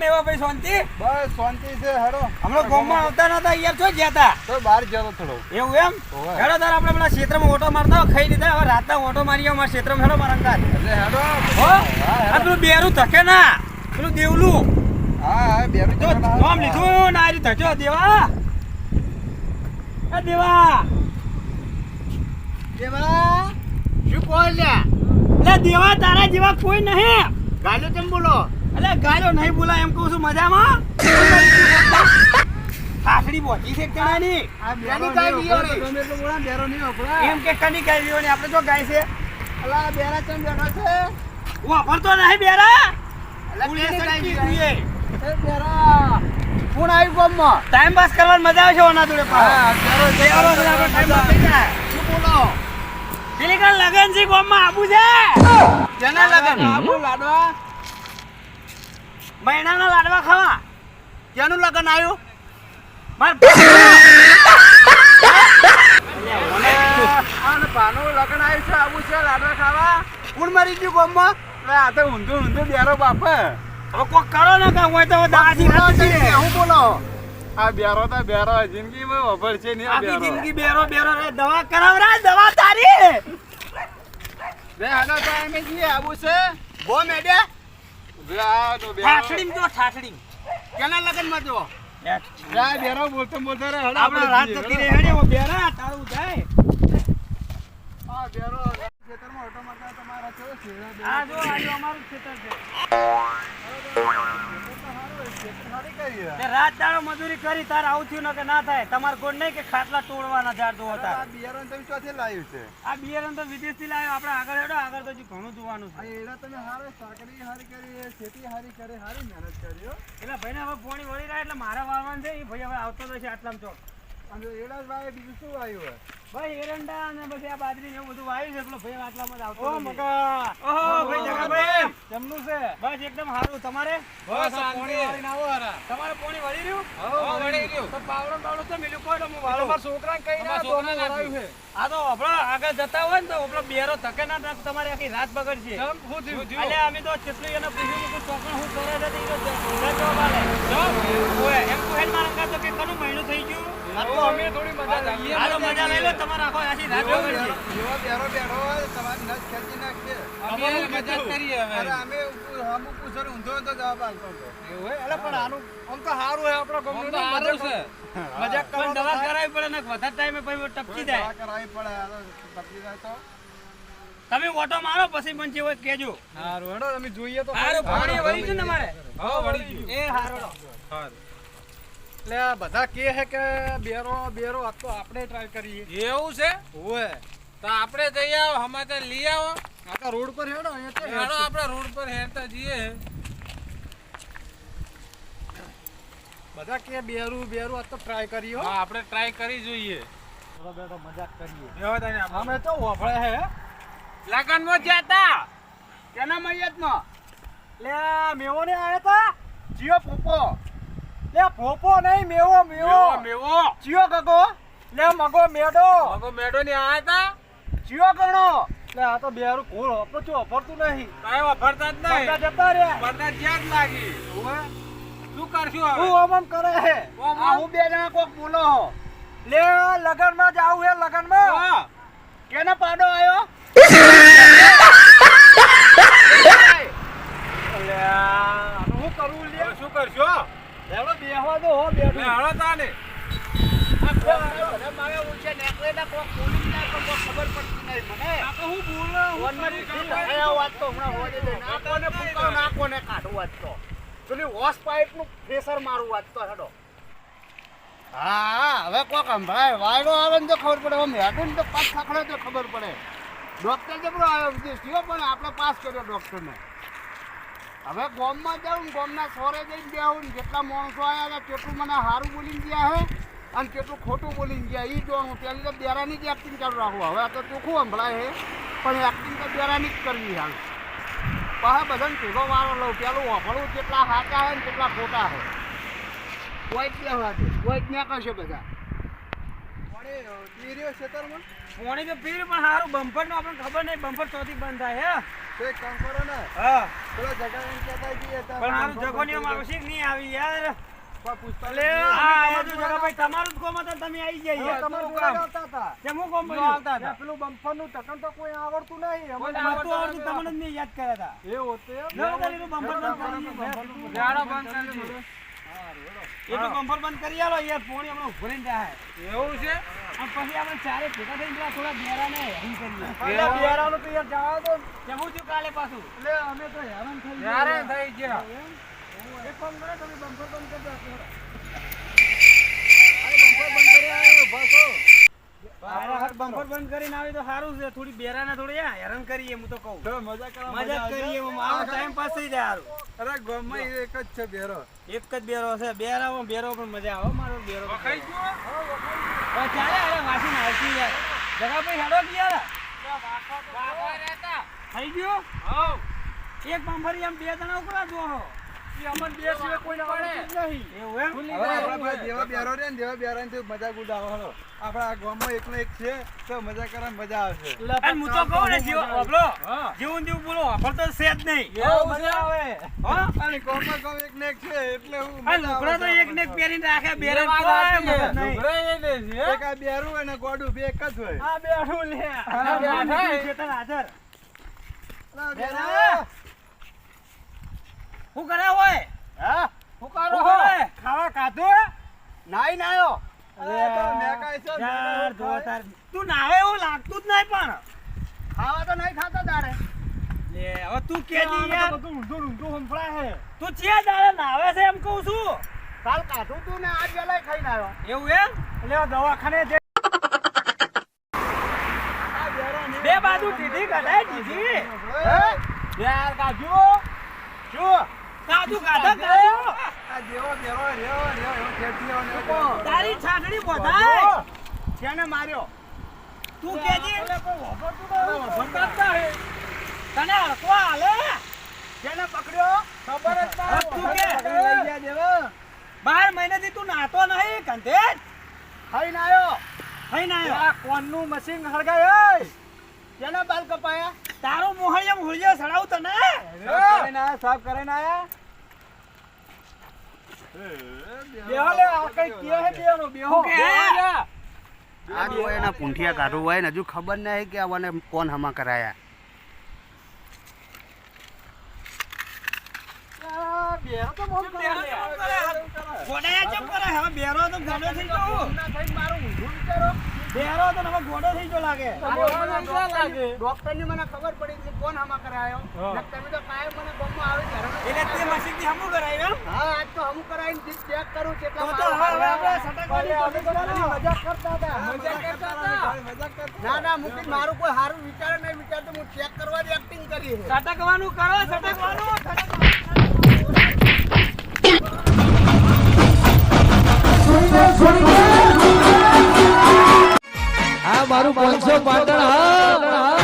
મેવા ભાઈ શાંતિ? બસ શાંતિ છે. હેડો હમણાં ગામમાં આવતા નતા યાર, છો ગયા તા? તો બહાર જતો થોડો. એવું એમ? હેડો તાર આપણે પેલા ક્ષેત્રમાં ઓટો મારતા ખાઈ લીધા, હવે રાતના ઓટો મારી આવો મારા ક્ષેત્રમાં. હેડો મારા અંગાત. એટલે હેડો. હો આ પેલું બેરું ધકે ના, પેલું દેવલું. હા બેરું જો નામ લીધું ના આરી ધક્યો દેવા. એ દેવા શું કોણ લ્યા? એટલે દેવા તારા જેવા કોઈ નહીં. ગાલો કેમ બોલો? અલે ગાયો નહીં બોલા એમ કહું છું. મજામાં? કાકડી બોચી છે કણાની. આ કની ગાય વિયોની. ગમે તો બોલા બેરો નહીં વપરા. એમ કે કની ગાય વિયોની, આપણે જો ગાય છે. અલા બેરા કેમ બેઠો છે? વાપરતો નહીં બેરા. અલા પુલિસ કેની ગાય સડકી વિયોની? જોઈએ. એ બેરા કોણ આવ્યું ગામમાં? ટાઈમ પાસ કરવાની મજા આવે છે ઓના જોડે પાછો. હા બેરો બેરો જોડે આપણો ટાઈમ પાસ થઈ જાય. શું બોલો? પેલી કાલ લગન છે ગામમાં આબુ છે. કેના લગન? આબુ લાડવા. મહિનાના લાડવા ખાવા. કેનું લગન આવ્યું? માર આને પાનો લગન આવ્યું છે. આબુ છે લાડવા ખાવા. કોણ મરી ગયું ગામમાં? આ તો ઊંધું બેરો બાપે. હવે કોક કરો ને કાં હોય તો દાદી ખાતી છે. હું બોલો? આ બેરો તો બેરો જિંદગીમાં વભર છે ને. આખી જિંદગી બેરો બેરો રે. દવા કરાવરા, દવા તારી. બે હાડો તો એમ જી આબુ છે. બો મેડે. બે આ તો બેરો. ઠાઠડીમ જો ઠાઠડીમ. કેના લગનમાં જો? જા બેરો બોલતો રે હડો. આપણે રાત જતી રહે હેડે ઓ બેરા તારું જાય. આ બેરો ખેતરમાં ઓટો મારતા તમારા કેવો છે? આ જો આ અમારું ખેતર છે. તે રાત દાડો મજૂરી કરી તાર આવું થયું ને કે ના થાય. તમાર કોણ નહીં કે ખાટલા તોડવાના જાડો હતા. આ બિયારણ તમે ચોથી લાવ્યું છે? આ બિયારણ તો વિદેશથી લાવ્યો. આપણે આગળ હેડો, આગળ તો હજી ઘણું જોવાનું આ છે. એડા તમે હારે સાકરી હારી કરી, ખેતી હારી કરી, હારી મહેનત કરી હો. એટલે ભાઈને હવે પોણી વળી રહ્યા એટલે મારે વાવવાનું છે. એ ભાઈ હવે આવતો જ હશે આટલામાં ચોક. અને એડા જ વાવે બીજું શું વાવ્યું હોય? ભાઈ એરંડા અને પછી આ બાજરી ને એવું બધું વાવ્યું છે. પેલો ભાઈ આટલામાં જ આવતો ઓ નથી. મગા. ઓહો ભાઈ જગાભાઈ કેમનું છે? બસ એકદમ સારું. તમારે બસ આ પોણી વાળીને આવો હારા. તમારે પોણી વળી રહ્યું? હો વળી રહ્યું. તો પાવડો બાવડો તો મિલ્યું કોઈ હું વાળો. તમારા છોકરાને કઈ ના તો અમે વરાયું છે. આ તો આપણો આગળ જતા હોય ને તો આપણો બેરો ધકે ના થાય, તમારી આખી રાત બગડશે. કેમ શું થયું? એટલે અમે તો કેટલું એને પૂછ્યું કે ચોકણ હું કરે છે તો જવાબ આલે. ઓય એમ કહે મારા કાં તો કે કનું મહિનો થઈ ગયું. આ તો અમે થોડી મજા લઈએ. આ તો મજા લઈ લો. તમારે આખો આખી રાત બગડશે. જેવો બેરો બેઠો હોય તમારી નસ ખેંચી નાખશે. અમે મજા કરીએ હવે. અરે અમે અમુક પૂછો ઊંધો તો જવાબ આલતો હતો. એવું હોય? એટલે પણ આનું આમ તો સારું છે. આપણો ગમનો સારું છે. મજાક પણ દવા કરાવી પડે ને વધારે ટાઈમે પછી ટપકી જાય. દવા કરાવી પડે. આ તો ટપકી જાય તો તમે ઓટો મારો પછી મને જે હોય કહેજો. સારું હેડો અમે જોઈએ તો. હારું પાણી વળી ગયું ને મારે. હા વળી ગયું. એ હારું. એટલે આ બધા કહે છે કે બેરો બેરો આ તો આપણે ટ્રાય કરીએ. એવું છે ઓય તો આપણે જઈ આવો સમાચાર લઈ આવો. આ તો રોડ પર હેડો અહીંયા તો હેડો આપણે રોડ પર હેરતા જઈએ. બધા કે બેરું બેરું આ તો ટ્રાય કરીએ હો. હા આપણે ટ્રાય કરી જોઈએ. થોડો બેટો મજાક કરીએ. એવા તને અમે તો વફળે હે લગનમાં જતા કેના મૈયતમાં લે મેવો ને આયા તા જીઓ પોપો લે પોપો નહીં મેવો મેવો મેવો જીઓ ગગો લે મગો મેડો મગો મેડો ની આયા તા જીઓ ગણો લે આ તો બેરું કોળ હપતો છો અપરતું નહીં કાઈ વાપરતા જ નહીં. બધા જતા રે બધા જ્યાં જ લાગી. શું કરશું હવે? હું ઓમ કરે હે ઓમ આ હું બે જણા કોક બોલો લે લગન માં જાવ હે લગન માં હા. કેનો પાડો આયો લે હું કરું લે હવે શું કરશું? એવડો બેહવા દો હો બેઠું હેડો તાને. મારે ઊંચે નેકળેલા કોક બોલી જાય તો કોક ખબર પડતી નહીં મને આપણે હું બોલો વનમાંથી આ વાત તો હમણાં હોજે દે નાકોને ફૂંકાવ નાકોને કાઢું વાત તો પેલી વોશ પાઇપ નું પ્રેશર મારું વાત તો હેડો હા હવે કોક સંભળાય વાયડો આવે ને તો ખબર પડે આમ હેડું ને તો પાસ ખાખડે તો ખબર પડે ડોક્ટર જબરો આવ્યો વિદેશ થયો પણ આપણે પાસ કર્યો ડોક્ટરને હવે ગામમાં જાઉં ને ગામના સોરે જઈને બેહું ને જેટલા માણસો આવ્યા હતા કેટલું મને સારું બોલીને ગયા હે અને કેટલું ખોટું બોલીને ગયા એ જોવાનું પેલી તો બેરાની જ એક્ટિંગ ચાલુ રાખવું હવે આ તો ચોખ્ખું સંભળાય છે પણ એક્ટિંગ તો બેરાની જ કરવી હાલ પાછા બધાને ભેગો વારો લઉં પેલું વફળું કેટલા સાચા હોય ને કેટલા ખોટા હોય કોઈ જ બેહવા દે કોઈ જ ના કરશે બધા ઈર્યો ખેતરમાં પોણી તો પીર પણ હારું બમ્પર નો આપણને ખબર નહીં બમ્પર ચોથી બંધ થાય હે તો એક કામ કરો ને હા પેલો જગા એમ કહેતા જઈએ તો પણ હારું જગોનિયમ આવશે કે નહીં આવી યાર કોઈ પૂછતા અલે આ બધું જગા ભાઈ તમારું જ કોમ હતા તમે આવી જાય યાર તમારું કામ આવતા હતા કેમ હું કોમ આવતા બન્યું હતા પેલું બમ્પર નું ટકન તો કોઈ આવડતું નહીં કોઈ નહોતું આવડતું તમને જ નહીં યાદ કર્યા હતા એવું હતું ના તારી નું બમ્પર બંધ કરી જાડો બંધ કરી દીધું એ તો બમ્પર બંધ કરી આલો યાર પોણી હમણાં ઉભો રહીને જાય એવું છે અને પછી આપણે ચારે ભેગા થઈને પેલા થોડા બેરાને હેરાન કરીએ પેલા બિયારાનું તો યાર જવા દો કેવું થયું કાલે પાછું એટલે અમે તો હેરાન થઈ ગયા હેરાન થઈ ગયા એક કામ કરો તમે બમ્પર બંધ કરી દો બમ્પર બંધ કરી આવ્યો બસો બમ્પર બંધ કરીને આવી તો સારું છે થોડી બેરાને થોડી હેરાન કરીએ હું તો કહું તો મજા કરવા મજા કરીએ આવો ટાઈમ પાસ થઈ જાય સારું અરે ગામમાં એક જ છે બેરો એક જ બેરો છે બેરામાં બેરો પણ મજા આવે મારો બેરો વખાઈ ગયો ચાલે અરે વાસી નાખી યાર જગા ભાઈ હેડો કે યાર થઈ ગયું એક બમ્પર એમ બે જણા ઉકળા જો અમન બે સિવાય કોઈને આવડતું જ નહીં એવું એમ હવે આપણા પાસે જેવા બેરો રે ને જેવા બેરાને મજાક ઉડાવો હલો આપણા ગામમાં એકનો એક છે તો મજા કરવાની મજા આવશે અને હું તો કહું ને જીવ બોલો જીવન જીવ બોલો ઓફર તો છે જ નહીં એવું મજા આવે હા અને ગામમાં ગામ એક ને એક છે એટલે હું આ લુગડા તો એક ને એક પહેરીને રાખે બેરે કોઈ મદદ નહીં એક આ બેરું અને ગોડું બે એક જ હોય આ બેઠું લે આ બેઠું. ખેતર હાજર અલા, બેરા. શું કરે હોય હા શું કરો હોય ખાવા ખાધું નાઈ નાયો અરે તો મેકાય છે યાર જો તાર તું નાવે એવું લાગતું જ નહીં પણ ખાવા તો નહીં ખાતો તારે લે હવે તું કેજી યાર બધું ઊંધું ઊંધું સંભળાય છે તું છે દાડે નાવે છે એમ કહું છું કાલ કાઢું તું ને આજ વેલાય ખાઈને આવ્યો એવું એમ એટલે દવાખાને જે આ બેરાને બે બાજુ દીધી કઢાઈ દીધી યાર કાઢ્યો શું કાજુ કાઢા કાજુ આ જેવો બેરો રહ્યો એવો ખેતી એવો તારી છાટણી બોધાય કેને માર્યો તું કેજી સંભળાતા હે તને હરકો હાલે કેને પકડ્યો ખબર જ ના તું કે? લઈ ગયા દેવા 12 મહિનાથી તું નાતો નહીં કંધેજ ખાઈને આવ્યો થઈ ના આ કોનનું મશીન હળગાય એ કેને બાલ કપાયા તારો મોહળિયા મોહળિયા સડાવું તને સાફ કરીને આયા બેહો લે આ કઈ કે હે બેનો બેહો હું કે? આ જો એના પૂંઠિયા કાઢવું હોય ને હજુ ખબર નહીં કે આને કોણ હમા કરાયા આ બેહો તો મોમ કરે ગોડાયા ચમ કરે હવે બેરો તો ગોડો થઈ ગયો મારું ઊંધું વિચારો બેરો તો હવે ગોડો થઈ ગયો લાગે ડોક્ટર ની મને ખબર પડી કે કોણ હમા કરાયો ને તમે તો કાયમ મને ગમમાં આવે ત્યારે એટલે તે મશીન થી હમું કરાયું એમ હા આજ તો હમું કરાઈને જીત ચેક કરું કેટલા તો હવે આપણે સટકવાની મજાક કરતા હતા મજાક કરતા ના ના મુકિત મારું કોઈ સારું વિચાર નહીં વિચારતો હું ચેક કરવાની એક્ટિંગ કરી છે સટકવાનું કરો સટકવાનું આ મારું 500 પાટણ હા